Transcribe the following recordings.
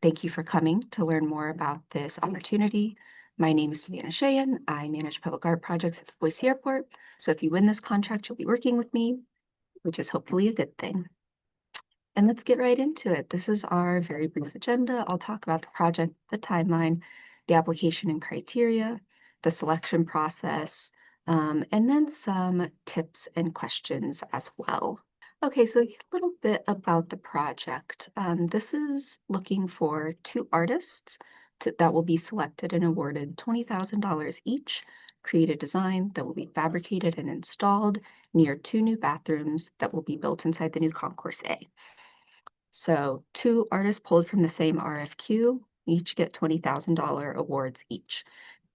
Thank you for coming to learn more about this opportunity. My name is Savannah Shayan. I manage public art projects at the Boise Airport. So if you win this contract, you'll be working with me, which is hopefully a good thing. And let's get right into it. This is our very brief agenda. I'll talk about the project, the timeline, the application and criteria, the selection process, and then some tips and questions as well. Okay, so a little bit about the project. This is looking for two artists that will be selected and awarded $20,000 each, create a design that will be fabricated and installed near two new bathrooms that will be built inside the new Concourse A. So two artists pulled from the same RFQ, each get $20,000 awards each.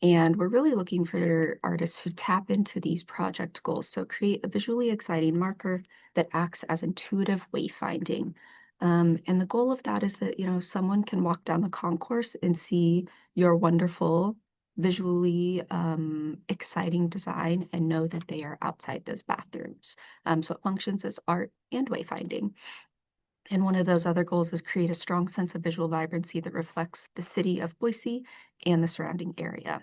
And we're really looking for artists who tap into these project goals. So create a visually exciting marker that acts as intuitive wayfinding. And the goal of that is that, someone can walk down the concourse and see your wonderful, visually exciting design and know that they are outside those bathrooms. So it functions as art and wayfinding. And one of those other goals is create a strong sense of visual vibrancy that reflects the city of Boise and the surrounding area.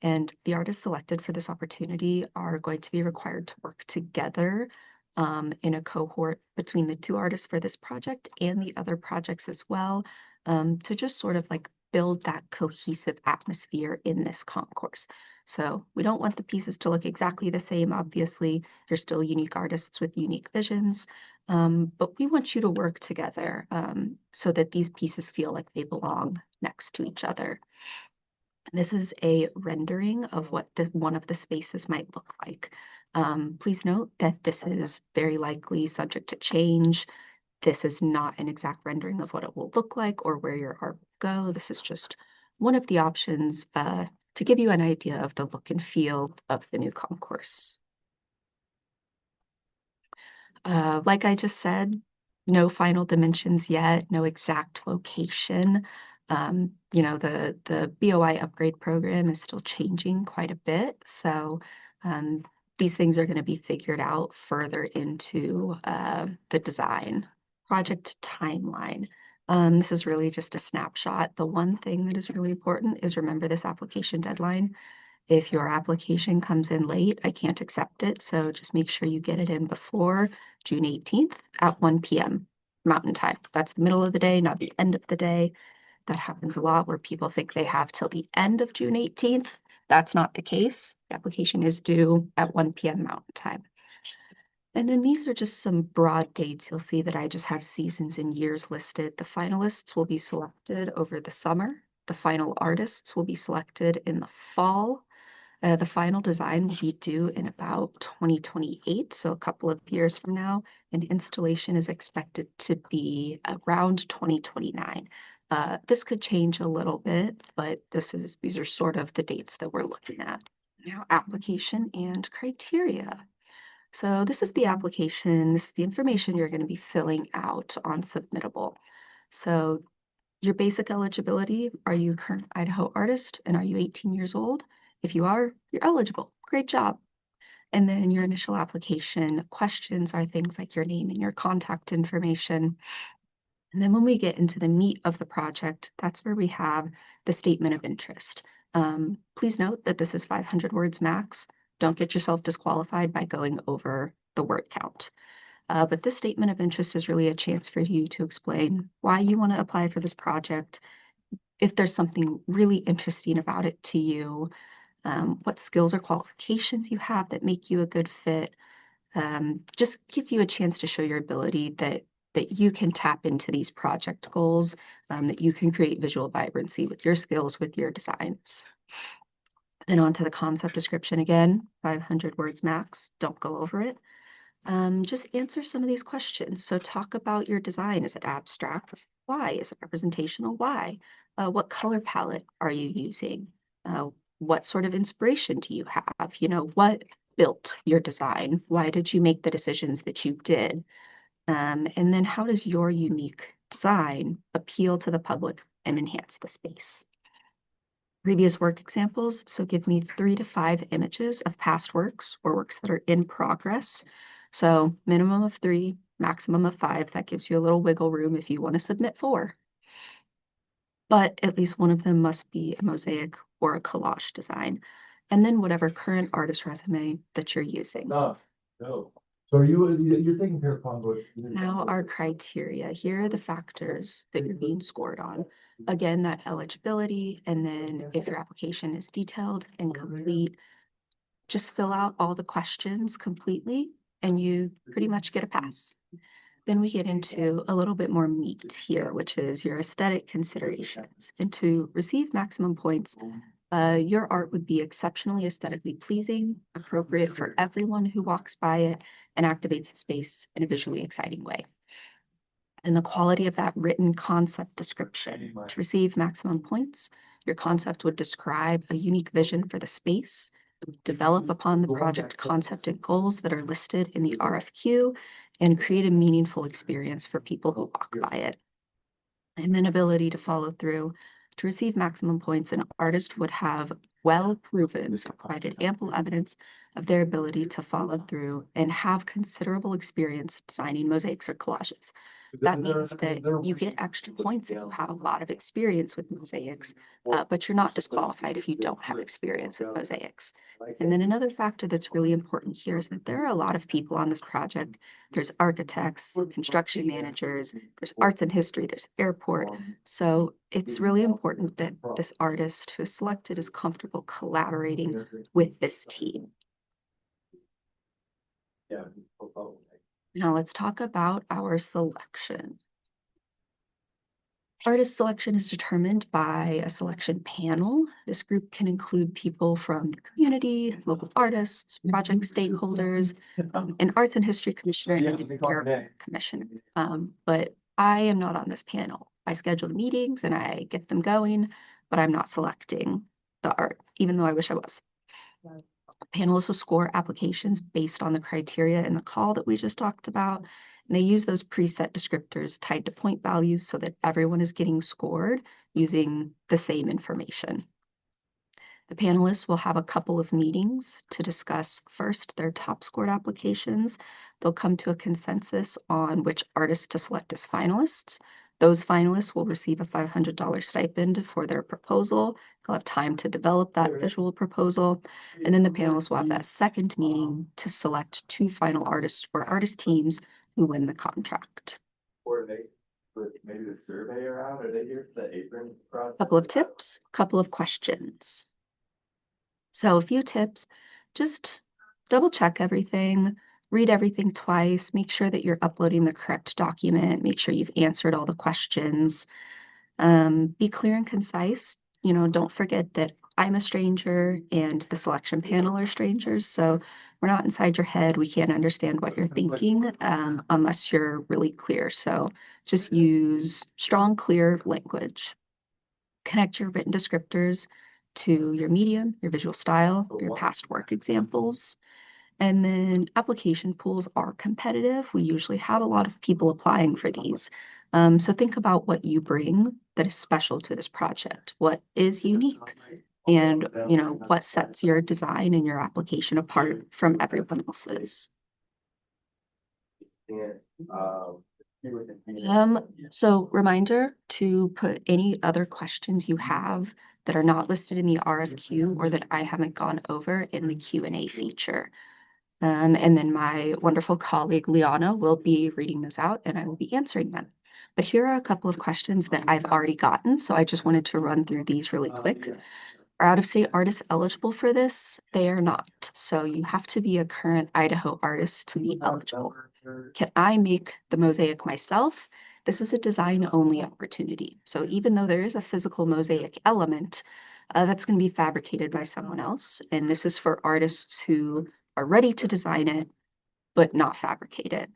And the artists selected for this opportunity are going to be required to work together in a cohort between the two artists for this project and the other projects as well, to just sort of like build that cohesive atmosphere in this concourse. So we don't want the pieces to look exactly the same. Obviously, they're still unique artists with unique visions, but we want you to work together so that these pieces feel like they belong next to each other. This is a rendering of what one of the spaces might look like. Please note that this is very likely subject to change. This is not an exact rendering of what it will look like or where your art will go. This is just one of the options to give you an idea of the look and feel of the new concourse. Like I just said, no final dimensions yet, no exact location. The BOI upgrade program is still changing quite a bit. So these things are going to be figured out further into the design. Project timeline. This is really just a snapshot. The one thing that is really important is remember this application deadline. If your application comes in late, I can't accept it. So just make sure you get it in before June 18th at 1 p.m. Mountain Time. That's the middle of the day, not the end of the day. That happens a lot where people think they have till the end of June 18th. That's not the case. The application is due at 1 p.m. Mountain Time. And then these are just some broad dates. You'll see that I just have seasons and years listed. The finalists will be selected over the summer. The final artists will be selected in the fall. The final design will be due in about 2028, so a couple of years from now, and installation is expected to be around 2029. This could change a little bit, but these are sort of the dates that we're looking at. Now, application and criteria. So this is the application, this is the information you're going to be filling out on Submittable. So your basic eligibility, are you a current Idaho artist and are you 18 years old? If you are, you're eligible. Great job. And then your initial application questions are things like your name and your contact information. And then when we get into the meat of the project, that's where we have the statement of interest. Please note that this is 500 words max. Don't get yourself disqualified by going over the word count. But this statement of interest is really a chance for you to explain why you want to apply for this project, if there's something really interesting about it to you, what skills or qualifications you have that make you a good fit. Just give you a chance to show your ability that you can tap into these project goals, that you can create visual vibrancy with your skills, with your designs. Then on to the concept description again, 500 words max, don't go over it. Just answer some of these questions. So talk about your design. Is it abstract? Why? Is it representational? Why? What color palette are you using? What sort of inspiration do you have? What built your design? Why did you make the decisions that you did? And then how does your unique design appeal to the public and enhance the space? Previous work examples. So give me 3 to 5 images of past works or works that are in progress. So minimum of 3, maximum of 5. That gives you a little wiggle room if you want to submit 4. but at least one of them must be a mosaic or a collage design, and then whatever current artist resume that you're using. No. So you're taking care of Concourse. Now our criteria. Here are the factors that you're being scored on. Again, that eligibility, and then if your application is detailed and complete, just fill out all the questions completely and you pretty much get a pass. Then we get into a little bit more meat here, which is your aesthetic considerations. And to receive maximum points, your art would be exceptionally aesthetically pleasing, appropriate for everyone who walks by it, and activates the space in a visually exciting way. And the quality of that written concept description. To receive maximum points, your concept would describe a unique vision for the space, develop upon the project concept and goals that are listed in the RFQ, and create a meaningful experience for people who walk by it. And then ability to follow through. To receive maximum points, an artist would have well proven, so provided ample evidence of their ability to follow through and have considerable experience designing mosaics or collages. That means that you get extra points if you have a lot of experience with mosaics, but you're not disqualified if you don't have experience with mosaics. And then another factor that's really important here is that there are a lot of people on this project. There's architects, construction managers, there's arts and history, there's airport. So it's really important that this artist who is selected is comfortable collaborating with this team. Now let's talk about our selection. Artist selection is determined by a selection panel. This group can include people from the community, local artists, project stakeholders, an arts and history commissioner, and an airport commissioner. But I am not on this panel. I schedule the meetings and I get them going, but I'm not selecting the art, even though I wish I was. Panelists will score applications based on the criteria in the call that we just talked about. And they use those preset descriptors tied to point values so that everyone is getting scored using the same information. The panelists will have a couple of meetings to discuss first their top scored applications. They'll come to a consensus on which artists to select as finalists. Those finalists will receive a $500 stipend for their proposal. They'll have time to develop that visual proposal. And then the panelists will have that second meeting to select two final artists or artist teams who win the contract. Maybe the surveyor out, are they here for the apron process? Couple of tips, couple of questions. So a few tips, just double check everything, read everything twice, make sure that you're uploading the correct document, make sure you've answered all the questions. Be clear and concise. Don't forget that I'm a stranger and the selection panel are strangers. So we're not inside your head. We can't understand what you're thinking unless you're really clear. So just use strong, clear language. Connect your written descriptors to your medium, your visual style, your past work examples. And then application pools are competitive. We usually have a lot of people applying for these. So think about what you bring that is special to this project, what is unique, and what sets your design and your application apart from everyone else's. So reminder to put any other questions you have that are not listed in the RFQ or that I haven't gone over in the Q&A feature. And then my wonderful colleague Liana will be reading those out and I will be answering them. But here are a couple of questions that I've already gotten, so I just wanted to run through these really quick. Are out-of-state artists eligible for this? They are not. So you have to be a current Idaho artist to be eligible. Can I make the mosaic myself? This is a design-only opportunity. So even though there is a physical mosaic element, that's going to be fabricated by someone else. And this is for artists who are ready to design it, but not fabricate it.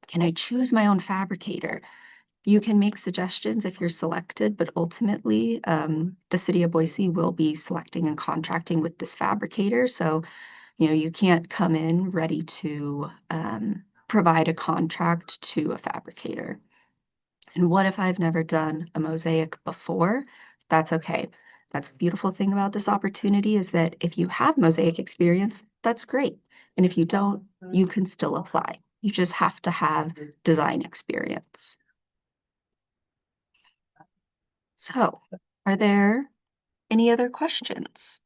Can I choose my own fabricator? You can make suggestions if you're selected, but ultimately the city of Boise will be selecting and contracting with this fabricator. So, you can't come in ready to provide a contract to a fabricator. And what if I've never done a mosaic before? That's okay. That's the beautiful thing about this opportunity is that if you have mosaic experience, that's great. And if you don't, you can still apply. You just have to have design experience. So, are there any other questions?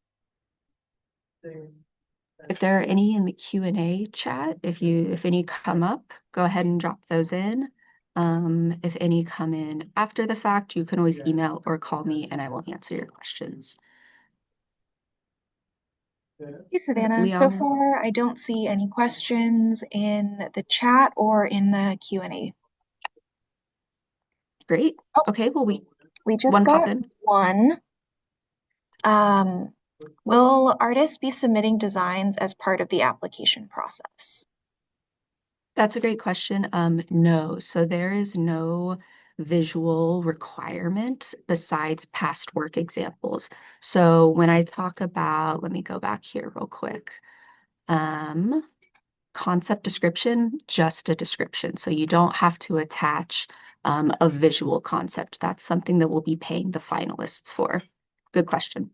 If there are any in the Q&A chat, if any come up, go ahead and drop those in. If any come in after the fact, you can always email or call me and I will answer your questions. Hey, Savannah. So Liana, far, I don't see any questions in the chat or in the Q&A. great. Oh, Okay, well, we just one pop got in. one. Um, will artists be submitting designs as part of the application process? That's a great question. No, so there is no visual requirement besides past work examples. So when I talk about, let me go back here real quick. Um, Concept description, just a description. So you don't have to attach a visual concept. That's something that we'll be paying the finalists for. Good question.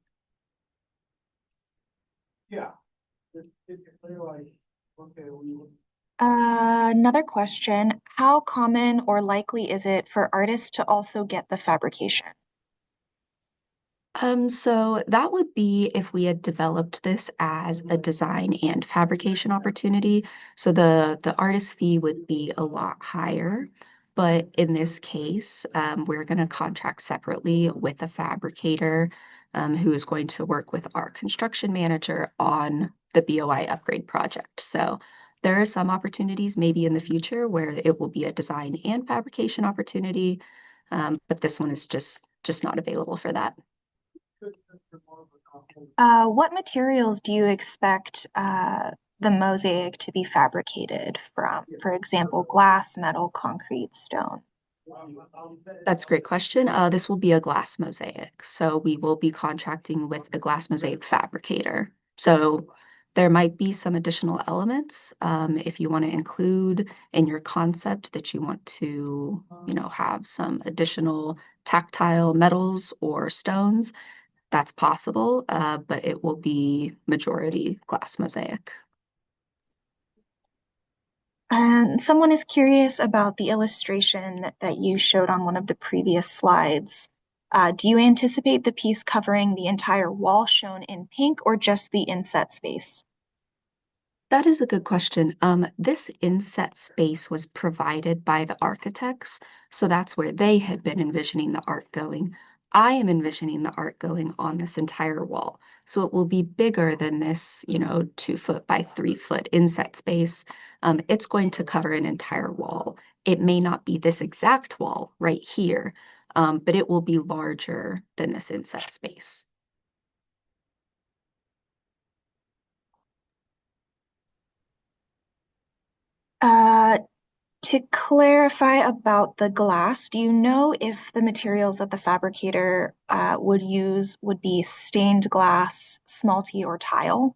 Another question. How common or likely is it for artists to also get the fabrication? So that would be if we had developed this as a design and fabrication opportunity. So the artist fee would be a lot higher. But in this case, we're going to contract separately with a fabricator who is going to work with our construction manager on the BOI upgrade project. So there are some opportunities maybe in the future where it will be a design and fabrication opportunity, but this one is just not available for that. What materials do you expect the mosaic to be fabricated from? For example, glass, metal, concrete, stone. That's a great question. This will be a glass mosaic. So we will be contracting with a glass mosaic fabricator. So there might be some additional elements if you want to include in your concept that you want to, have some additional tactile metals or stones. That's possible, but it will be majority glass mosaic. And someone is curious about the illustration that you showed on one of the previous slides. Do you anticipate the piece covering the entire wall shown in pink or just the inset space? That is a good question. This inset space was provided by the architects, so that's where they had been envisioning the art going. I am envisioning the art going on this entire wall. So it will be bigger than this, 2 foot by 3 foot inset space. It's going to cover an entire wall. It may not be this exact wall right here, but it will be larger than this inset space. Uh, to clarify about the glass, do you know if the materials that the fabricator would use would be stained glass, smalty, or tile?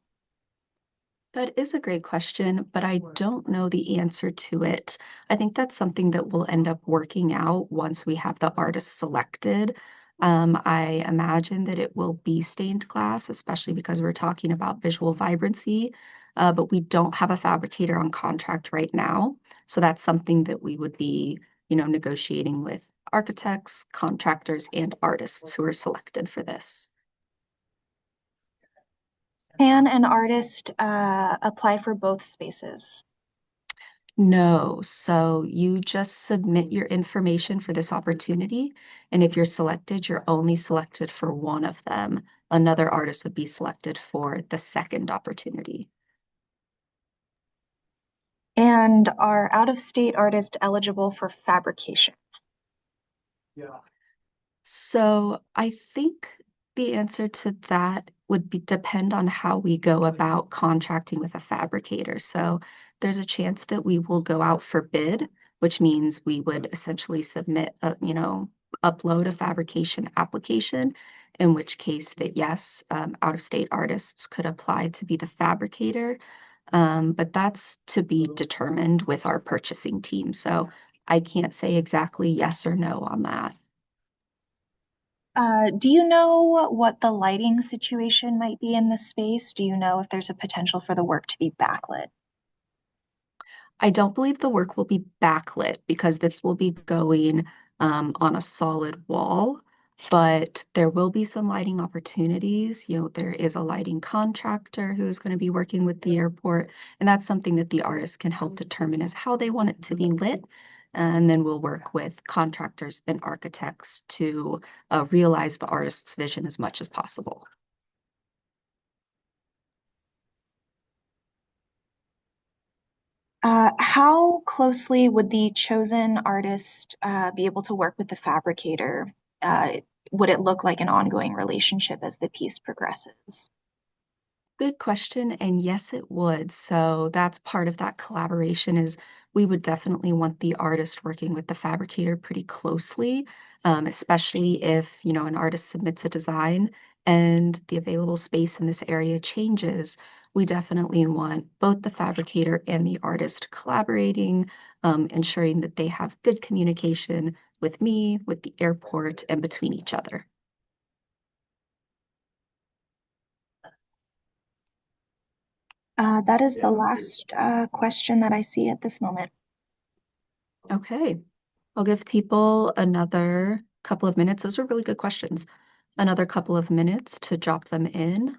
That is a great question, but I don't know the answer to it. I think that's something that we'll end up working out once we have the artist selected. I imagine that it will be stained glass, especially because we're talking about visual vibrancy, but we don't have a fabricator on contract right now. So that's something that we would be, negotiating with architects, contractors, and artists who are selected for this. Can an artist apply for both spaces? No, so you just submit your information for this opportunity, and if you're selected, you're only selected for one of them. Another artist would be selected for the second opportunity. And are out-of-state artists eligible for fabrication? So I think the answer to that would depend on how we go about contracting with a fabricator. So there's a chance that we will go out for bid, which means we would essentially submit upload a fabrication application, in which case that yes, out-of-state artists could apply to be the fabricator. But that's to be determined with our purchasing team. So I can't say exactly yes or no on that. Do you know what the lighting situation might be in this space? Do you know if there's a potential for the work to be backlit? I don't believe the work will be backlit because this will be going on a solid wall. but there will be some lighting opportunities. There is a lighting contractor who's going to be working with the airport, and that's something that the artist can help determine is how they want it to be lit. And then we'll work with contractors and architects to realize the artist's vision as much as possible. How closely would the chosen artist be able to work with the fabricator? Would it look like an ongoing relationship as the piece progresses? Good question, and yes, it would. So that's part of that collaboration is we would definitely want the artist working with the fabricator pretty closely, especially if, an artist submits a design and the available space in this area changes. We definitely want both the fabricator and the artist collaborating, ensuring that they have good communication with me, with the airport, and between each other. That is the Yeah, I'm curious. last question that I see at this moment. Okay. I'll give people another couple of minutes. Those were really good questions. Another couple of minutes to drop them in.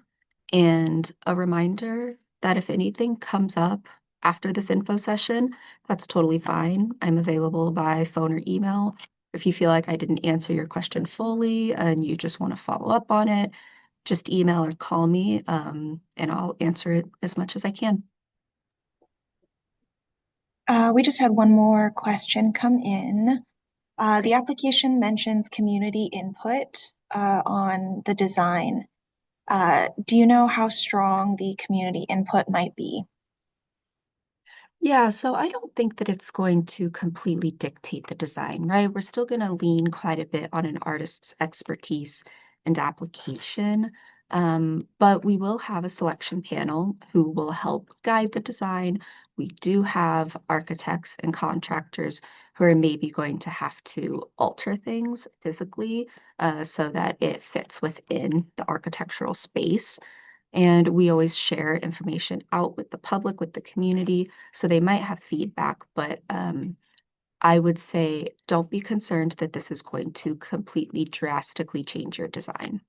And a reminder that if anything comes up after this info session, that's totally fine. I'm available by phone or email. If you feel like I didn't answer your question fully and you just want to follow up on it, just email or call me, and I'll answer it as much as I can. We just had one more question come in. The application mentions community input on the design. Do you know how strong the community input might be? Yeah, so I don't think that it's going to completely dictate the design, right? We're still going to lean quite a bit on an artist's expertise and application, but we will have a selection panel who will help guide the design. We do have architects and contractors who are maybe going to have to alter things physically, so that it fits within the architectural space. And we always share information out with the public, with the community, so they might have feedback, but I would say don't be concerned that this is going to completely drastically change your design.